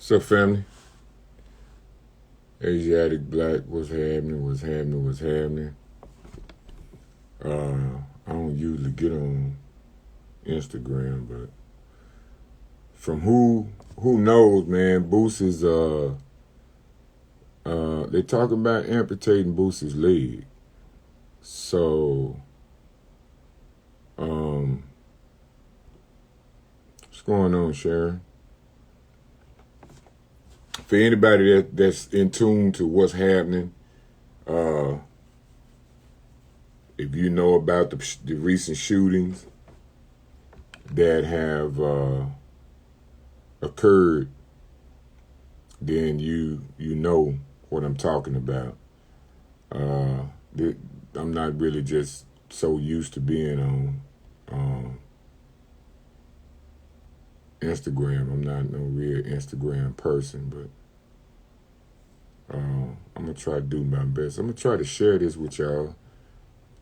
What's up, family? Aziatikk Blakk, what's happening, what's happening, what's happening? I don't usually get on Instagram, but from who knows, man, Boosie's, they talking about amputating Boosie's leg. So, what's going on, Sharon? For anybody that's in tune to what's happening, if you know about the recent shootings that have occurred, then you know what I'm talking about. I'm not really just so used to being on Instagram. I'm not no real Instagram person, but I'm gonna try to do my best. I'm gonna try to share this with y'all.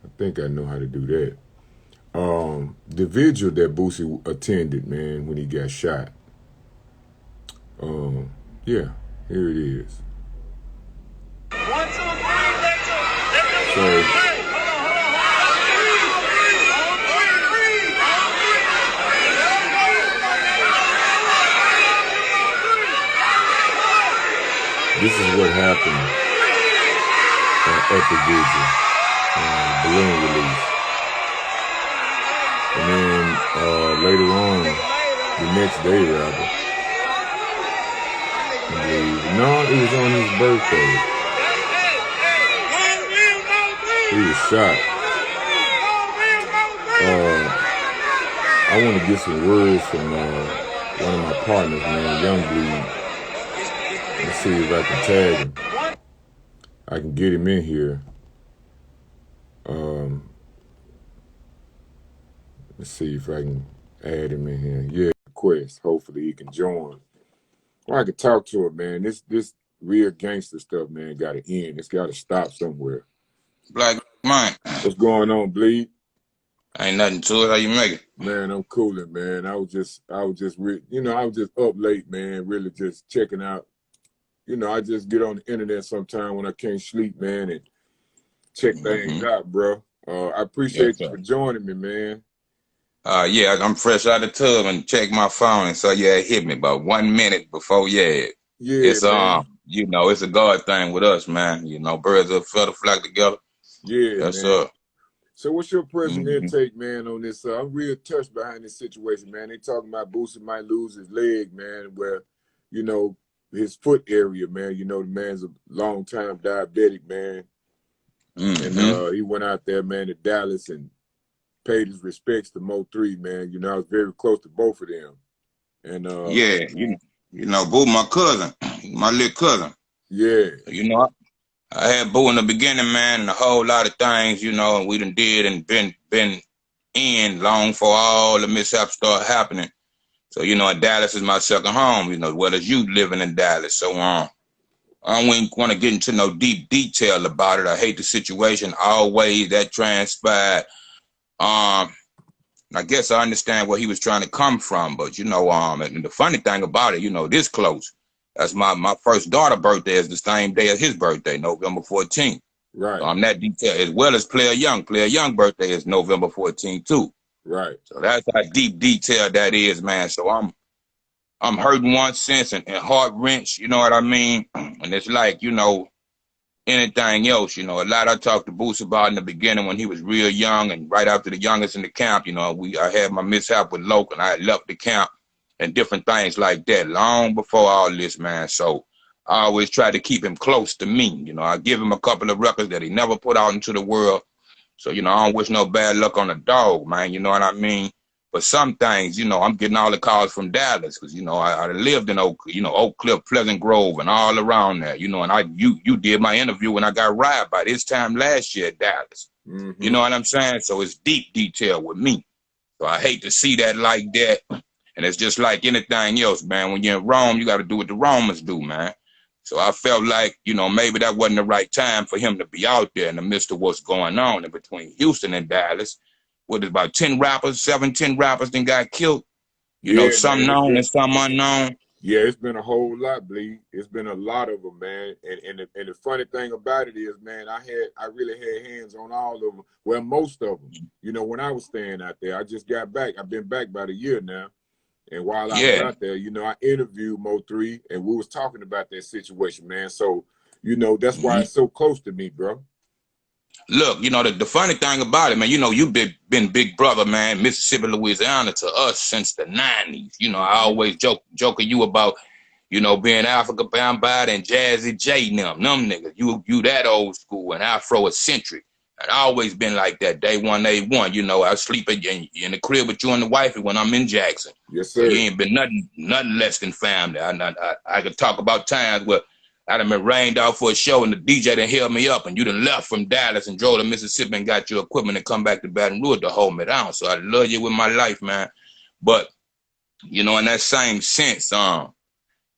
I think I know how to do that. The vigil that Boosie attended, man, when he got shot. Yeah, here it is. 1, 2, 3, let's go. So, this is what happened at the vigil, balloon release. And then later on, the next day rather, no, it was on his birthday. He was shot. I want to get some words from one of my partners, man, Young Bleed. Let's see if I can tag him. I can get him in here. Let's see if I can add him in here. Yeah, request. Hopefully he can join. Well, I can talk to him, man. This real gangster stuff, man, got to end. It's got to stop somewhere. Black man. What's going on, Bleed? Ain't nothing to it. How you make it? Man, I'm cooling, man. I was just up late, man. Really just checking out. You know, I just get on the internet sometime when I can't sleep, man, and check things out, bro. I appreciate you for joining me, man. Yeah, I'm fresh out of the tub and checked my phone and saw you had hit me about 1 minute before you had. Yeah, it's man. You know, it's a God thing with us, man. You know, birds of a feather flock together. Yeah, that's man. So what's your present intake, man, on this? I'm real touched behind this situation, man. They talking about Boosie might lose his leg, man, where, you know, his foot area, man. You know, the man's a long-time diabetic, man. And he went out there, man, to Dallas and paid his respects to Mo3, man. You know, I was very close to both of them. And yeah, you know, Boo, my cousin, my little cousin. Yeah. You know, I had Boo in the beginning, man, and a whole lot of things, you know, and we done did and been in long before all the mishaps started happening. So, you know, Dallas is my second home, you know, well as you living in Dallas. So I don't want to get into no deep detail about it. I hate the situation always that transpired. I guess I understand where he was trying to come from, but you know, and the funny thing about it, you know, this close. That's my first daughter's birthday is the same day as his birthday, November 14th. Right. So I'm that detail, as well as Player Young. Player Young birthday is November 14th too. Right. So that's how deep detail that is, man. So I'm hurting one sense and heart wrench, you know what I mean? And it's like, you know, anything else, you know, a lot I talked to Boosie about in the beginning when he was real young and right after the youngest in the camp, you know, I had my mishap with Loke and I had left the camp and different things like that long before all this, man. So I always try to keep him close to me. You know, I give him a couple of records that he never put out into the world. So, you know, I don't wish no bad luck on a dog, man. You know what I mean? But some things, you know, I'm getting all the calls from Dallas because, you know, I lived in Oak Cliff, Pleasant Grove, and all around there, you know, and you did my interview when I got robbed by this time last year at Dallas. You know what I'm saying? So it's deep detail with me. So I hate to see that like that. And it's just like anything else, man. When you're in Rome, you got to do what the Romans do, man. So I felt like, you know, maybe that wasn't the right time for him to be out there in the midst of what's going on in between Houston and Dallas. What is about 10 rappers, 10 rappers then got killed. You know, some known and some unknown. Yeah, it's been a whole lot, Bleed. It's been a lot of them, man. And the funny thing about it is, man, I really had hands on all of them. Well, most of them. You know, when I was staying out there, I just got back. I've been back about a year now. And while I was Yeah. out there, you know, I interviewed Mo3, and we was talking about that situation, man. So, you know, that's why it's so close to me, bro. Look, you know, the funny thing about it, man, you know, you've been big brother, man, Mississippi, Louisiana to us since the 90s. You know, I always joking you about, you know, being Africa Bound Bad and Jazzy J them niggas. You that old school and Afro-eccentric. And I always been like that, day one, you know, I sleep in the crib with you and the wifey when I'm in Jackson. Yes, So sir. you ain't been nothing less than family. I could talk about times where I done been rained out for a show and the DJ done held me up and you done left from Dallas and drove to Mississippi and got your equipment and come back to Baton Rouge to hold me down. So I love you with my life, man. But, you know, in that same sense,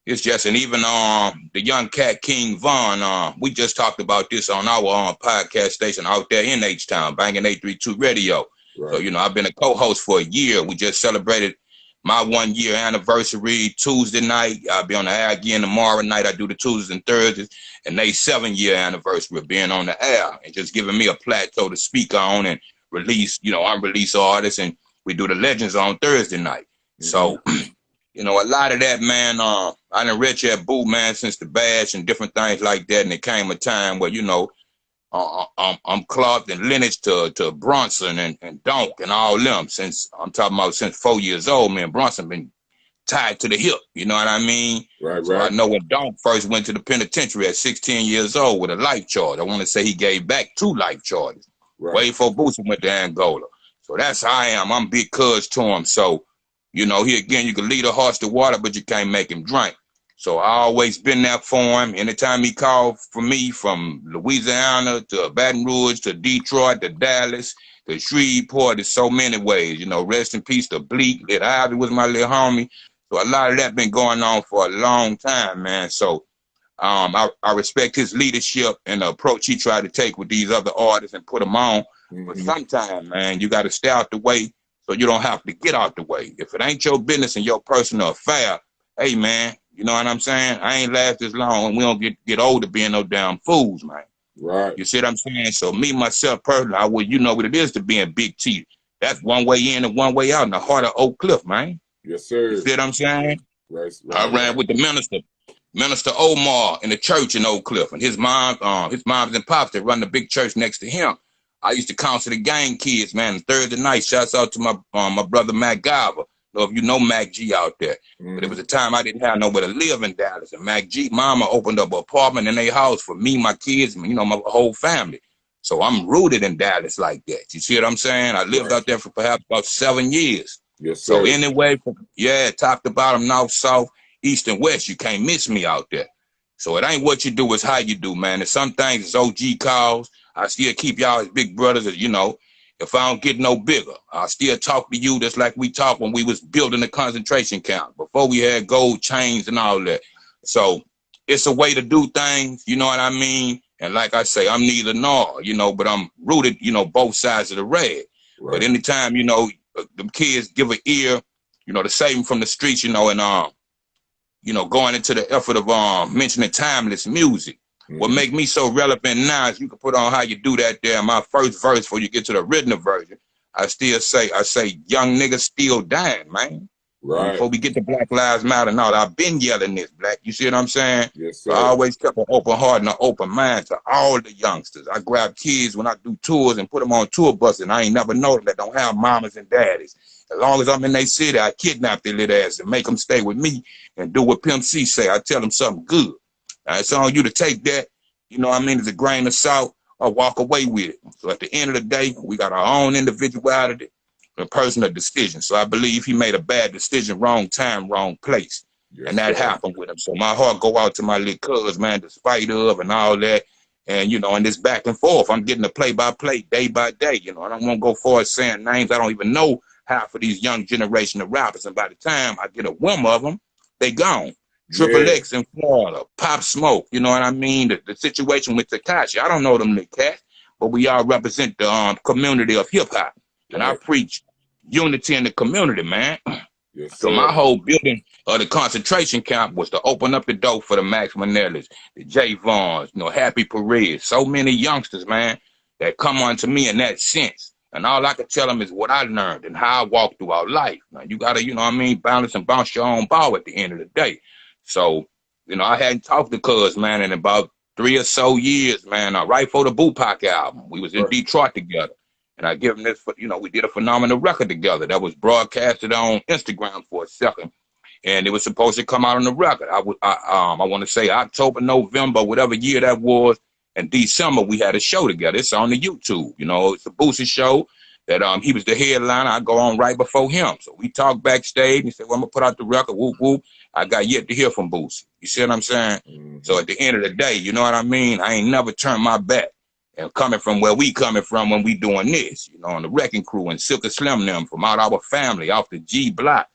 it's just, and even the young cat King Von, we just talked about this on our podcast station out there in H-Town, Banging 832 Radio. Right. So, you know, I've been a co-host for a year. We just celebrated my 1 year anniversary Tuesday night. I'll be on the air again tomorrow night. I do the Tuesdays and Thursdays, and they 7-year anniversary of being on the air and just giving me a plateau to speak on and release, you know, unreleased artists, and we do the Legends on Thursday night. So, you know, a lot of that, man, I done read you at Boo, man, since the badge and different things like that, and it came a time where, you know, I'm Clark and lineage to Bronson and Donk and all them since 4 years old, man. Bronson been tied to the hip, you know what I mean? Right, so right. I know when Donk first went to the penitentiary at 16 years old with a life charge. I want to say he gave back 2 life charges. Right. Way before Boosie went to Angola. So that's how I am. I'm big cuz to him. So, you know, here again, you can lead a horse to water, but you can't make him drink. So I always been there for him. Anytime he called for me, from Louisiana to Baton Rouge to Detroit to Dallas to Shreveport, there's so many ways. You know, rest in peace to Bleak. That Ivy was my little homie. So a lot of that been going on for a long time, man. So I respect his leadership and the approach he tried to take with these other artists and put them on. But sometimes, man, you got to stay out the way so you don't have to get out the way. If it ain't your business and your personal affair, hey, man, you know what I'm saying? I ain't last as long, and we don't get older being no damn fools, man. Right. You see what I'm saying? So me, myself, personally, you know what it is to be in Big T. That's one way in and one way out in the heart of Oak Cliff, man. Yes, sir. You see what I'm saying? Right. I ran with the Minister Omar in the church in Oak Cliff, and his moms and pops that run the big church next to him. I used to counsel the gang kids, man. Thursday night, shouts out to my brother Mac Garver. I don't know if you know Mac G out there. But it was a time I didn't have nowhere to live in Dallas. And Mac G, mama opened up an apartment in their house for me, my kids, you know, my whole family. So I'm rooted in Dallas like that. You see what I'm saying? I lived out there for perhaps about 7 years. Yes, sir. So anyway, top to bottom, north, south, east, and west, you can't miss me out there. So it ain't what you do, it's how you do, man. And some things it's OG calls. I still keep y'all as big brothers, as you know. If I don't get no bigger, I'll still talk to you just like we talked when we was building the concentration camp, before we had gold chains and all that. So it's a way to do things, you know what I mean? And like I say, I'm neither nor, you know, but I'm rooted, you know, both sides of the red. Right. But anytime, you know, them kids give an ear, you know, to save them from the streets, you know, and, you know, going into the effort of mentioning timeless music. What make me so relevant now is you can put on how you do that there. My first verse before you get to the written version, I say, young niggas still dying, man. Right. Before we get to Black Lives Matter and all, I've been yelling this, Black. You see what I'm saying? Yes, sir. So I always kept an open heart and an open mind to all the youngsters. I grab kids when I do tours and put them on tour buses, and I ain't never known that don't have mamas and daddies. As long as I'm in their city, I kidnap their little ass and make them stay with me and do what Pimp C say. I tell them something good. It's on you to take that, you know what I mean, as a grain of salt or walk away with it. So at the end of the day, we got our own individuality and personal decision. So I believe he made a bad decision, wrong time, wrong place. Yes, and that happened with him. So my heart go out to my little cuz, man, despite of and all that. And, you know, and this back and forth, I'm getting the play-by-play, day by day. You know, I don't want to go far as saying names. I don't even know half of these young generation of rappers. And by the time I get a whim of them, they gone. Triple X in Florida, Pop Smoke, you know what I mean? The situation with Tekashi, I don't know them little cats, but we all represent the community of hip hop. And I preach unity in the community, man. Yes, So my sir. whole building of the concentration camp was to open up the door for the Max Manellas, the J. Vaughns, Happy Perez. So many youngsters, man, that come onto me in that sense. And all I could tell them is what I learned and how I walked throughout life. Now, you got to, balance and bounce your own ball at the end of the day. So, I hadn't talked to Cuz, man, in about 3 or so years, man, right before the Bupac album. We was in Right. Detroit together. And I give him this, we did a phenomenal record together that was broadcasted on Instagram for a second. And it was supposed to come out on the record. I want to say October, November, whatever year that was. And December, we had a show together. It's on the YouTube. It's a Boosie show that he was the headliner. I go on right before him. So we talked backstage. He said, well, I'm going to put out the record. Whoop, whoop. I got yet to hear from Boosie. You see what I'm saying? Mm-hmm. So at the end of the day, you know what I mean? I ain't never turned my back. And coming from where we coming from when we doing this, on the Wrecking Crew and Silk and Slim them from out our family, off the G Block.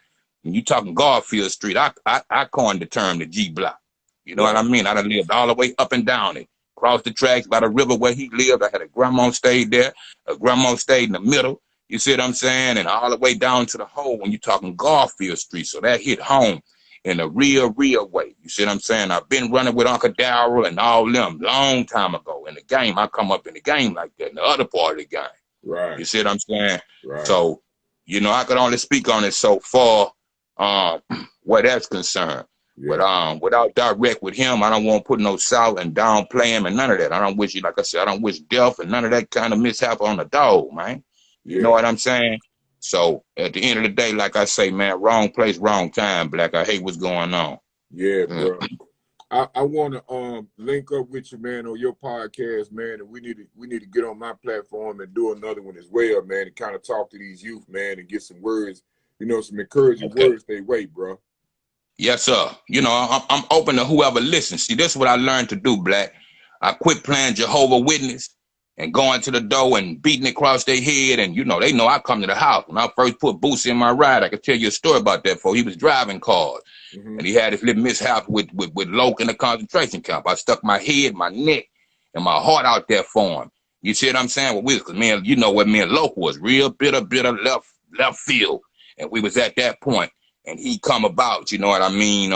And you talking Garfield Street, I coined the term the G Block. You know what I mean? I done lived all the way up and down it. Across the tracks by the river where he lived. I had a grandma stayed there. A grandma stayed in the middle. You see what I'm saying? And all the way down to the hole when you talking Garfield Street. So that hit home in a real way. You see what I'm saying? I've been running with Uncle Darryl and all them long time ago. In the game, I come up in the game like that, in the other part of the game. Right. You see what I'm saying? Right. So, I could only speak on it so far where that's concerned. Yeah. But without direct with him, I don't want to put no salt and downplay him and none of that. I don't wish you, like I said, I don't wish death and none of that kind of mishap on the dog, man. You know what I'm saying? So at the end of the day, like I say, man, wrong place, wrong time, Black. I hate what's going on. Yeah, bro. I want to link up with you, man, on your podcast, man, and we need to get on my platform and do another one as well, man, and kind of talk to these youth, man, and get some words, some encouraging words they way, bro. Yes, sir. I'm open to whoever listens. See, this is what I learned to do, Black. I quit playing Jehovah Witness and going to the door and beating it across their head. And, they know I come to the house. When I first put Boosie in my ride, I could tell you a story about that before. He was driving cars. Mm-hmm. And he had his little mishap with Loke in the concentration camp. I stuck my head, my neck, and my heart out there for him. You see what I'm saying? Well, because, man, you know what me and Loke was. Real bitter left field. And we was at that point. And he come about, you know what I mean,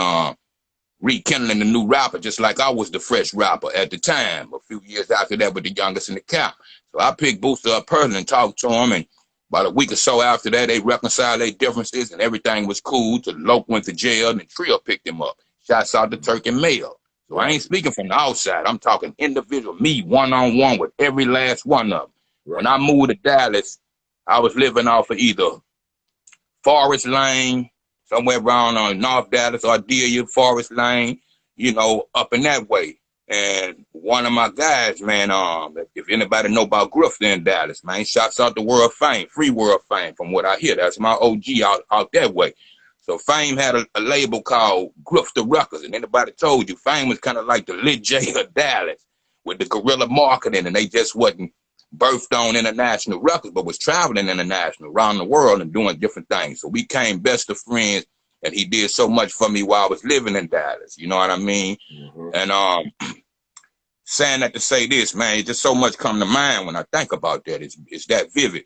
rekindling the new rapper, just like I was the fresh rapper at the time. A few years after that with the youngest in the camp. So I picked Booster up personally and talked to him. And about a week or so after that, they reconciled their differences and everything was cool. So Loke went to jail and the trio picked him up. Shots out to Turk and Mail. So I ain't speaking from the outside. I'm talking individual, me one-on-one with every last one of them. Right. When I moved to Dallas, I was living off of either Forest Lane, somewhere around on North Dallas, Ardelia, Forest Lane, up in that way. And one of my guys, man, if anybody know about Grifter in Dallas, man, shouts out to World Fame, Free World Fame, from what I hear. That's my OG out that way. So Fame had a label called Grifter Records, and anybody told you Fame was kind of like the Lit J of Dallas with the guerrilla marketing, and they just wasn't birthed on international records, but was traveling international around the world and doing different things. So we became best of friends, and he did so much for me while I was living in Dallas. You know what I mean? Mm-hmm. And saying that to say this, man, just so much come to mind when I think about that. It's that vivid.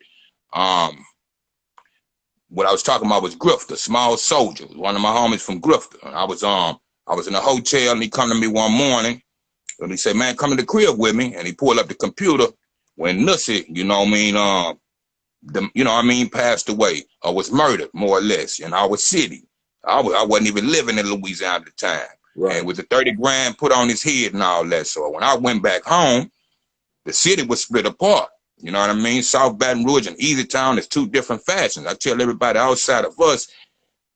What I was talking about was Grifter, Small Soldier, one of my homies from Grifter. And I was in a hotel, and he come to me one morning, and he said, man, come to the crib with me. And he pulled up the computer when Nussie, passed away or was murdered, more or less, in our city. I wasn't even living in Louisiana at the time. Right. And with the 30 grand put on his head and all that. So when I went back home, the city was split apart. You know what I mean? South Baton Rouge and Easy Town is two different fashions. I tell everybody outside of us,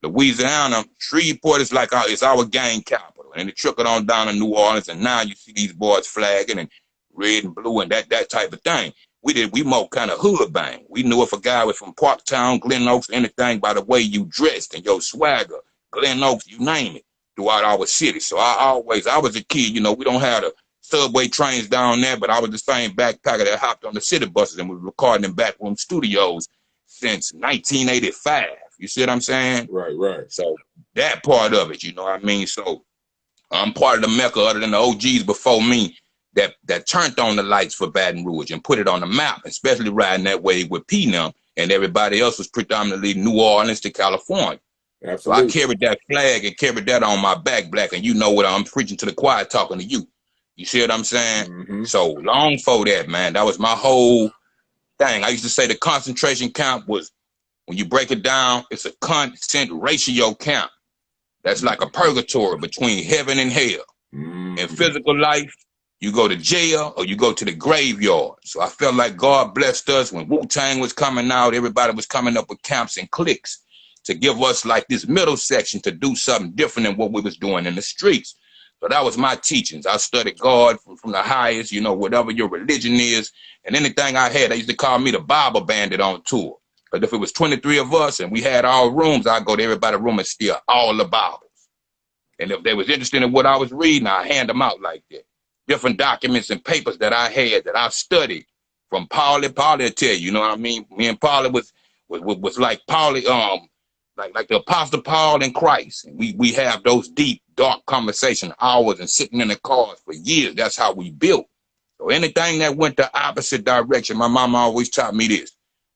Louisiana, Shreveport is like it's our gang capital. And it trickled on down to New Orleans, and now you see these boys flagging and red and blue and that type of thing. We more kind of hood bang. We knew if a guy was from Parktown, Glen Oaks, anything by the way you dressed and your swagger, Glen Oaks, you name it, throughout our city. So I was a kid, we don't have the subway trains down there, but I was the same backpacker that hopped on the city buses and was recording in backroom studios since 1985. You see what I'm saying? Right. So that part of it, you know what I mean? So I'm part of the Mecca other than the OGs before me that turned on the lights for Baton Rouge and put it on the map, especially riding that way with P&M, and everybody else was predominantly New Orleans to California. So I Absolutely. carried that flag and carried that on my back, Black, and you know what, I'm preaching to the choir, talking to you. You see what I'm saying? Mm-hmm. So long for that, man. That was my whole thing. I used to say the concentration camp was, when you break it down, it's a constant ratio camp. That's like a purgatory between heaven and hell. In Mm-hmm. physical life, you go to jail or you go to the graveyard. So I felt like God blessed us when Wu-Tang was coming out. Everybody was coming up with camps and cliques to give us like this middle section to do something different than what we was doing in the streets. So that was my teachings. I studied God from the highest, you know, whatever your religion is. And anything I had, they used to call me the Bible Bandit on tour. But if it was 23 of us and we had all rooms, I'd go to everybody's room and steal all the Bibles. And if they was interested in what I was reading, I hand them out like that. Different documents and papers that I had that I studied from Paulie. Paulie will tell you, you know what I mean? Me and Paulie was like Paulie, like the Apostle Paul and Christ. And we have those deep, dark conversation hours and sitting in the cars for years. That's how we built. So anything that went the opposite direction, my mama always taught me this.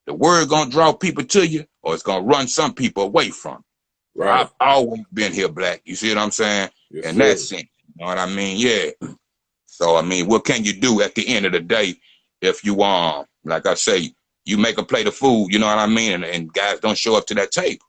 The word gonna draw people to you, or it's gonna run some people away from you. So Right. I've always been here, Black. You see what I'm saying? Yes, And sir. that's it. You know what I mean? Yeah. So I mean, what can you do at the end of the day if you like I say, you make a plate of food, you know what I mean, and guys don't show up to that table.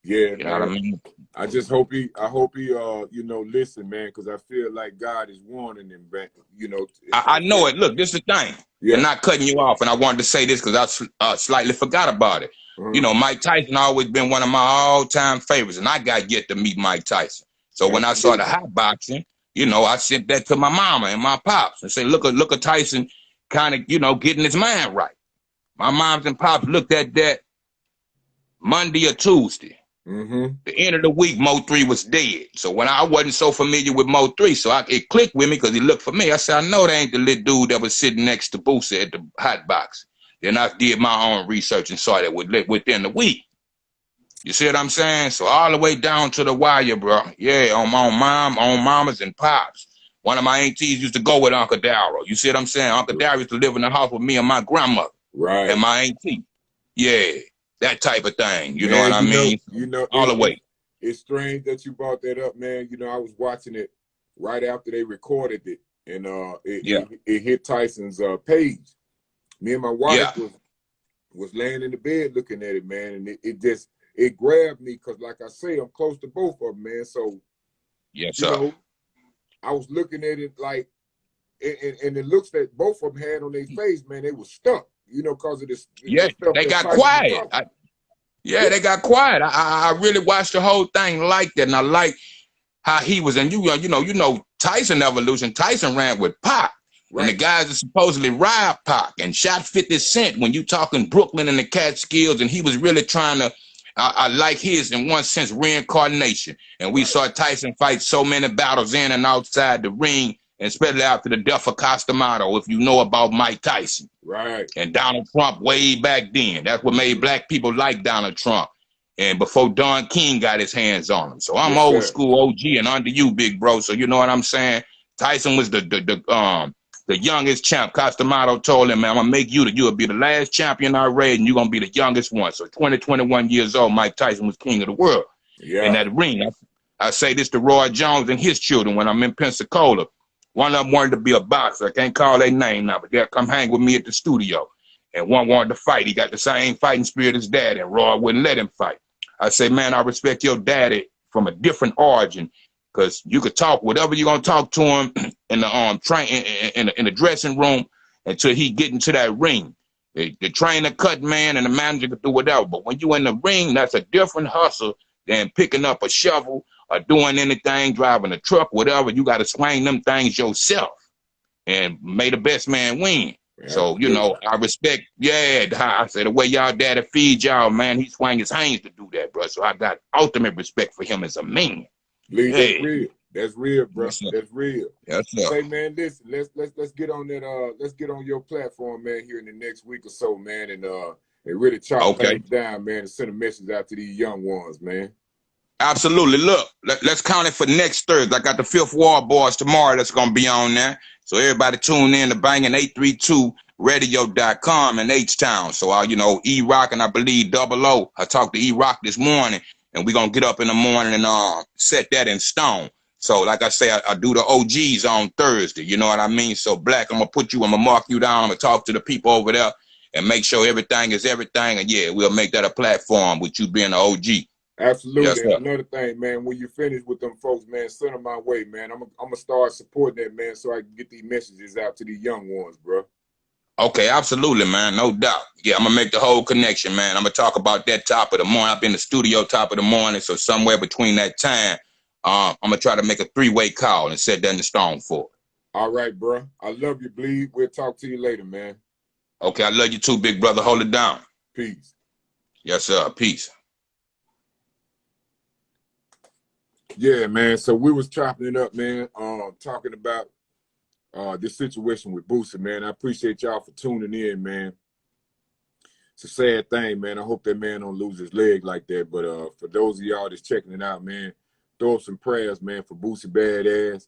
Yeah, You know man. what I mean? I just hope he you know, listen, man, because I feel like God is warning him, man. You know, I know it. Look, this is the thing. yeah. And not cutting you off, and I wanted to say this because I slightly forgot about it. You know, Mike Tyson always been one of my all-time favorites, and I got yet to meet Mike Tyson. So when I saw the hot boxing, you know, I sent that to my mama and my pops and say, look at Tyson kind of, you know, getting his mind right. My moms and pops looked at that Monday or Tuesday. The end of the week, Mo 3 was dead. So when I wasn't so familiar with Mo 3, so it clicked with me because he looked for me. I said, I know that ain't the little dude that was sitting next to Boosie at the hot box. Then I did my own research and saw that within the week. You see what I'm saying? So all the way down to the wire, bro. Yeah, on mamas and pops. One of my aunties used to go with Uncle Darryl. You see what I'm saying? Uncle Darryl used to live in the house with me and my grandmother. Right. And my auntie. Yeah, that type of thing. You know what I mean? You know, all the way. It's strange that you brought that up, man. You know, I was watching it right after they recorded it, and it hit Tyson's page. Me and my wife was laying in the bed looking at it, man, and it grabbed me because, like I say, I'm close to both of them, man. So, yes, you sir. know, I was looking at it like, and it looks that both of them had on their face, man. They were stuck, you know, because of this. Yeah, they got quiet. They got quiet. I really watched the whole thing like that, and I like how he was. And you know, Tyson evolution. Tyson ran with Pac, and the guys that supposedly robbed Pac and shot 50 Cent when you talking Brooklyn and the Catskills, and he was really trying to. I like his, in one sense, reincarnation. And we saw Tyson fight so many battles in and outside the ring, and especially after the death of Costamato, if you know about Mike Tyson. Right. And Donald Trump way back then. That's what made black people like Donald Trump. And before Don King got his hands on him. So I'm old school OG and under you, big bro. So you know what I'm saying? Tyson was the youngest champ. Costamato told him, man, I'm gonna make you'll be the last champion I raised, and you're gonna be the youngest one. So 21 years old, Mike Tyson was king of the world. In that ring. I say this to Roy Jones and his children when I'm in Pensacola. One of them wanted to be a boxer. I can't call their name now, but they'll come hang with me at the studio. And one wanted to fight. He got the same fighting spirit as Daddy, and Roy wouldn't let him fight. I say, man, I respect your daddy from a different origin, because you could talk whatever you're gonna talk to him in the in the dressing room until he get into that ring. The trainer cut man and the manager could do whatever. But when you in the ring, that's a different hustle than picking up a shovel or doing anything, driving a truck, whatever. You got to swing them things yourself, and may the best man win. So, you know, I respect, I say the way y'all daddy feed y'all, man, he swing his hands to do that, bro. So I got ultimate respect for him as a man. That's real. That's real, bro. Yes, that's real. Yes, sir. Say, man, listen, let's get on that. Let's get on your platform, man, here in the next week or so, man, and really chop things down, man, and send a message out to these young ones, man. Absolutely. Look, let's count it for next Thursday. I got the Fifth Wall Boys tomorrow that's going to be on there. So everybody tune in to banging 832radio.com in H-Town. So, you know, E-Rock and I believe 00. I talked to E-Rock this morning, and we're gonna get up in the morning and set that in stone. So like I say, I do the OGs on Thursday, you know what I mean? So Blakk, I'm gonna mark you down, I'm gonna talk to the people over there and make sure everything is everything, and yeah, we'll make that a platform with you being the OG. Absolutely. Yes, And sir. another thing, man, when you finish with them folks, man, send them my way, man. I'm gonna start supporting that, man, so I can get these messages out to these young ones, bro. Okay, absolutely, man. No doubt. Yeah, I'm gonna make the whole connection, man. I'm gonna talk about that top of the morning. I've been in the studio top of the morning, so somewhere between that time, I'm gonna try to make a 3-way call and set that in the stone for it. All right, bro. I love you, Bleed. We'll talk to you later, man. Okay, I love you too, big brother. Hold it down. Peace. Yes, sir. Peace. Yeah, man. So we was chopping it up, man. Talking about this situation with Boosie, man. I appreciate y'all for tuning in, man. It's a sad thing, man. I hope that man don't lose his leg like that. But for those of y'all that's checking it out, man, throw up some prayers, man, for Boosie Badass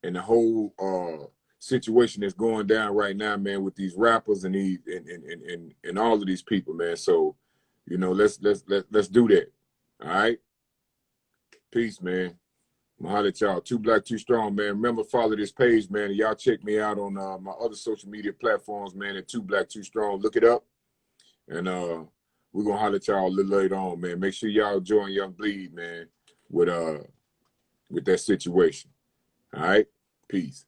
and the whole situation that's going down right now, man, with these rappers and these and all of these people, man. So, you know, let's do that. All right. Peace, man. I'm gonna holler at y'all. Too Blakk Too Strong, man. Remember, follow this page, man. And y'all check me out on my other social media platforms, man, at Too Blakk Too Strong. Look it up. And we're gonna holler at y'all a little later on, man. Make sure y'all join Young Bleed, man, with that situation. All right? Peace.